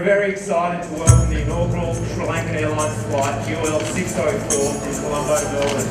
very excited to welcome the inaugural Srilankan Airlines flight UL 604 from Colombo to Melbourne.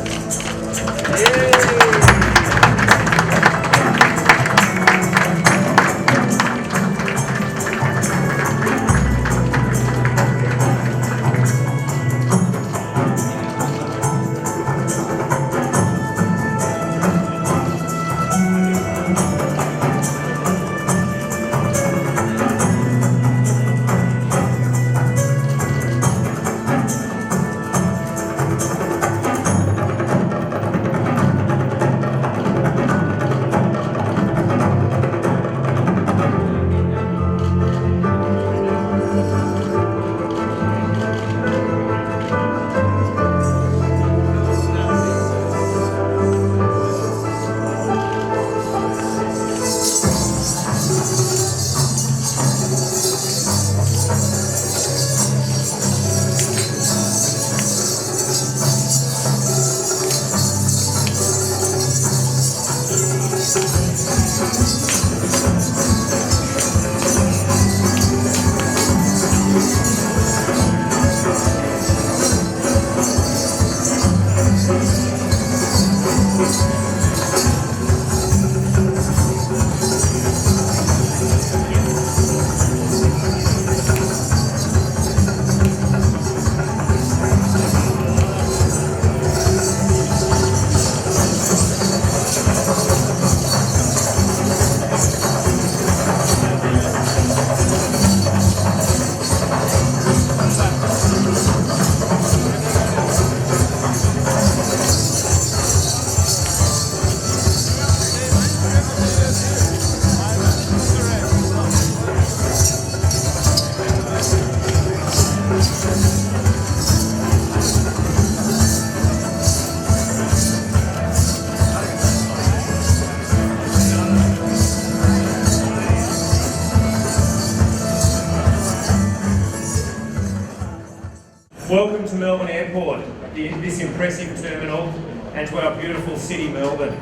Welcome to Melbourne Airport, this impressive terminal, and to our beautiful city, Melbourne.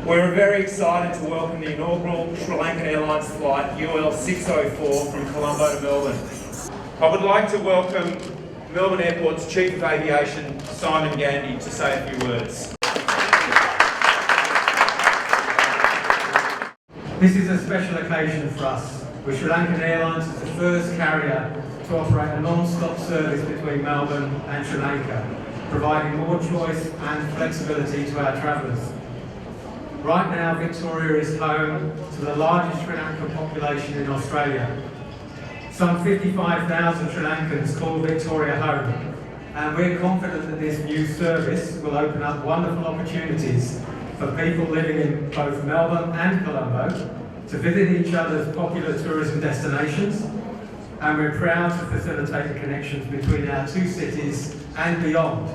We're very excited to welcome the inaugural Sri Lankan Airlines flight UL 604 from Colombo to Melbourne. I would like to welcome Melbourne Airport's Chief of Aviation, Simon Gandhi, to say a few words. This is a special occasion for us, where Sri Lankan Airlines is the first carrier to operate a non-stop service between Melbourne and Sri Lanka, providing more choice and flexibility to our travellers. Right now, Victoria is home to the largest Sri Lankan population in Australia. Some 55,000 Sri Lankans call Victoria home, and we're confident that this new service will open up wonderful opportunities for people living in both Melbourne and Colombo to visit each other's popular tourism destinations, and we're proud to facilitate the connections between our two cities and beyond.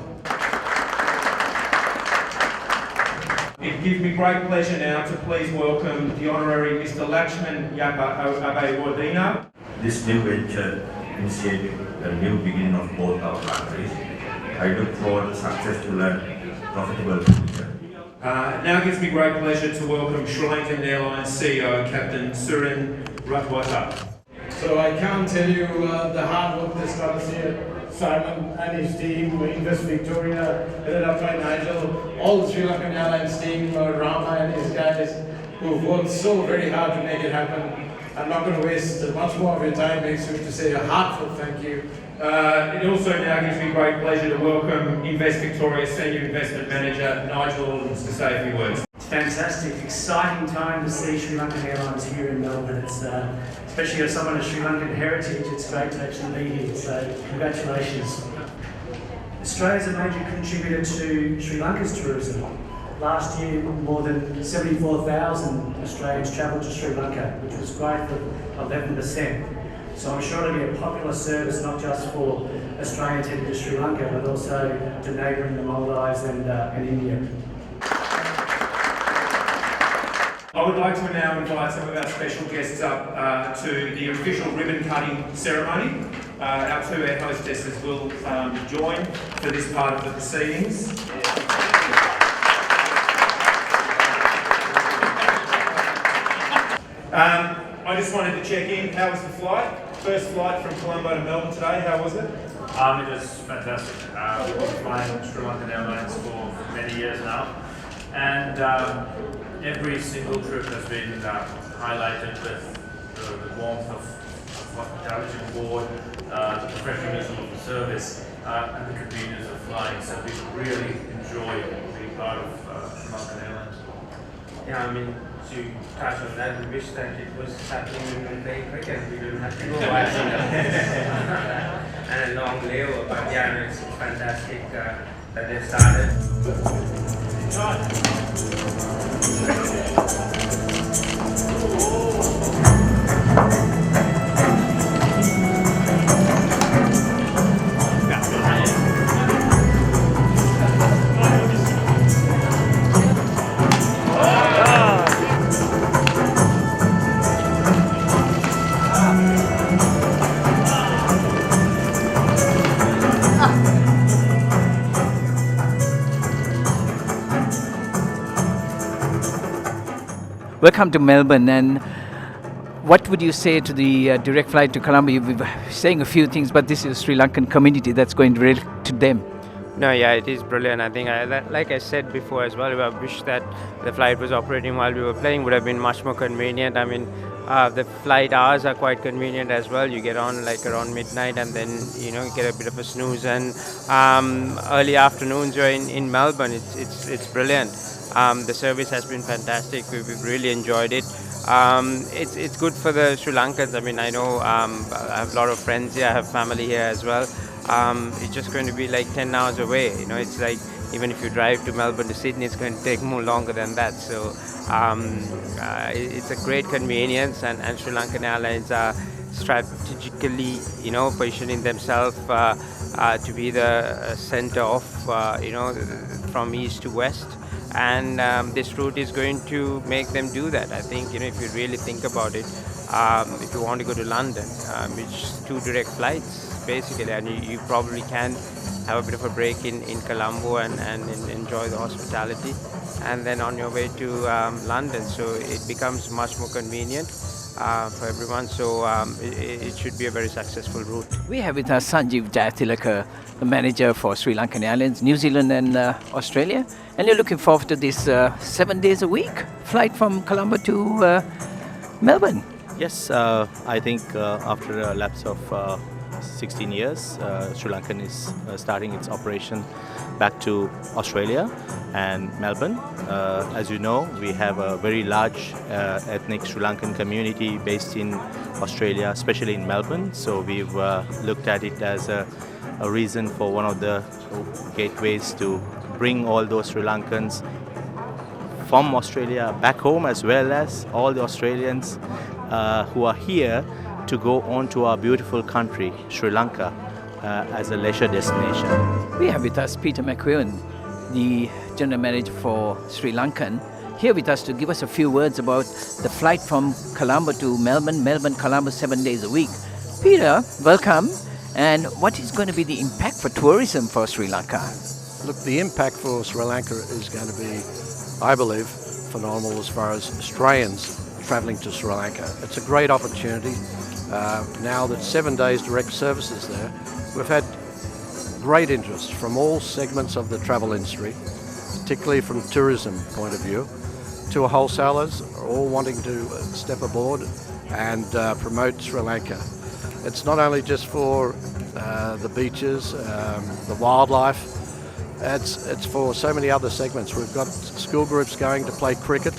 It gives me great pleasure now to please welcome the Honorary Mr. Lakshman Abe. This new venture initiated a new beginning of both our countries. I look forward to successful and profitable future. Now gives me great pleasure to welcome Sri Lankan Airlines CEO Captain Surin Ratwata. So I can't tell you the hard work that's got us here. Simon and his team, Invest Victoria, headed up by Nigel, all the Sri Lankan Airlines team, Rama and his guys, who've worked so very hard to make it happen. I'm not going to waste much more of your time next week to say a heartfelt thank you. It also now gives me great pleasure to welcome Invest Victoria Senior Investment Manager Nigel Aldens to say a few words. It's fantastic, exciting time to see Sri Lankan Airlines here in Melbourne. It's especially as someone of Sri Lankan heritage, it's great to actually be here. So congratulations. Australia is a major contributor to Sri Lanka's tourism. Last year, more than 74,000 Australians travelled to Sri Lanka, which was great for 11%. So I'm sure it'll be a popular service not just for Australians heading to Sri Lanka, but also to neighbouring the Maldives and India. I would like to now invite some of our special guests up to the official ribbon cutting ceremony. Our two air hostesses will join for this part of the proceedings. I just wanted to check in. How was the flight? First flight from Colombo to Melbourne today, how was it? It was fantastic. We've been flying Srilankan Airlines for many years now, and every single trip has been highlighted with the warmth of hospitality on board, the professionalism of the service, and the convenience of flying. So we really enjoy being part of Srilankan Airlines. Yeah, I mean, to touch on that, we wish that it was happening when we play cricket. We didn't have to go watching and a long layover. But yeah, no, it's fantastic that they started. Welcome to Melbourne, and what would you say to the direct flight to Colombo? You've been saying a few things, but this is a Sri Lankan community that's going direct to them. No, yeah, it is brilliant. I think, like I said before as well, I wish that the flight was operating while we were playing. Would have been much more convenient. I mean, the flight hours are quite convenient as well. You get on like around midnight, and then you get a bit of a snooze. And early afternoons you're in Melbourne. It's brilliant. The service has been fantastic. We've really enjoyed it. It's good for the Sri Lankans. I mean, I know I have a lot of friends here. I have family here as well. It's just going to be like 10 hours away. It's like even if you drive to Melbourne to Sydney, it's going to take more longer than that. So it's a great convenience, and Sri Lankan Airlines are strategically, positioning themselves to be the center of, from east to west. And this route is going to make them do that. I think, if you really think about it, if you want to go to London, it's 2 direct flights basically, and you probably can have a bit of a break in Colombo and enjoy the hospitality, and then on your way to London. So it becomes much more convenient for everyone. So it should be a very successful route. We have with us Sanjeev Jayatilaka, the manager for Sri Lankan Airlines, New Zealand and Australia. And you're looking forward to this 7 days a week flight from Colombo to Melbourne. Yes, I think after a lapse of 16 years, Sri Lankan is starting its operation back to Australia and Melbourne. As you know, we have a very large ethnic Sri Lankan community based in Australia, especially in Melbourne. So we've looked at it as a reason for one of the gateways to bring all those Sri Lankans from Australia back home, as well as all the Australians who are here to go on to our beautiful country, Sri Lanka, as a leisure destination. We have with us Peter McQueen, the General Manager for Sri Lankan, here with us to give us a few words about the flight from Colombo to Melbourne, Colombo 7 days a week. Peter, welcome. And what is going to be the impact for tourism for Sri Lanka? Look, the impact for Sri Lanka is going to be, I believe, phenomenal as far as Australians travelling to Sri Lanka. It's a great opportunity. Now that 7 days direct services there, we've had great interest from all segments of the travel industry, particularly from tourism point of view. Tour wholesalers are all wanting to step aboard and promote Sri Lanka. It's not only just for the beaches, the wildlife, it's for so many other segments. We've got school groups going to play cricket,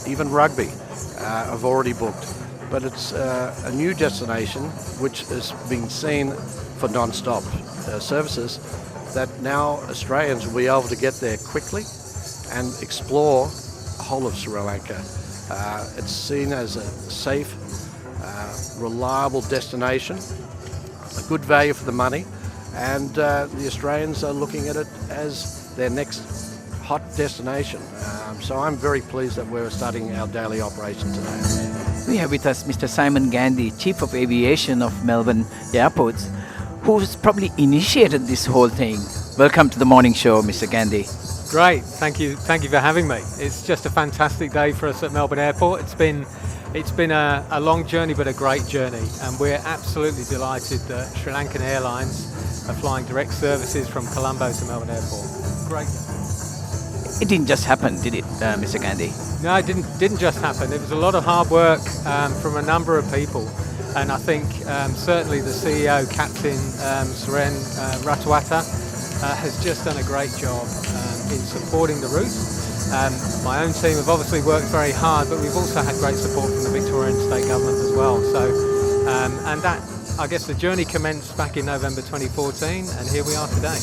even rugby have already booked. But it's a new destination which is being seen for non-stop services, that now Australians will be able to get there quickly and explore the whole of Sri Lanka. It's seen as a safe, reliable destination, a good value for the money, and the Australians are looking at it as their next hot destination. So I'm very pleased that we're starting our daily operation today. We have with us Mr. Simon Gandhi, Chief of Aviation of Melbourne Airports, who's probably initiated this whole thing. Welcome to the morning show, Mr. Gandhi. Great, thank you for having me. It's just a fantastic day for us at Melbourne Airport. It's been It's been a long journey, but a great journey, and we're absolutely delighted that Sri Lankan Airlines are flying direct services from Colombo to Melbourne Airport. Great. It didn't just happen, did it, Mr. Gandhi? No, it didn't just happen. It was a lot of hard work from a number of people, and I think certainly the CEO, Captain Suren Ratawata, has just done a great job in supporting the route. My own team have obviously worked very hard, but we've also had great support from the Victorian State Government as well. So, and that, I guess the journey commenced back in November 2014, and here we are today.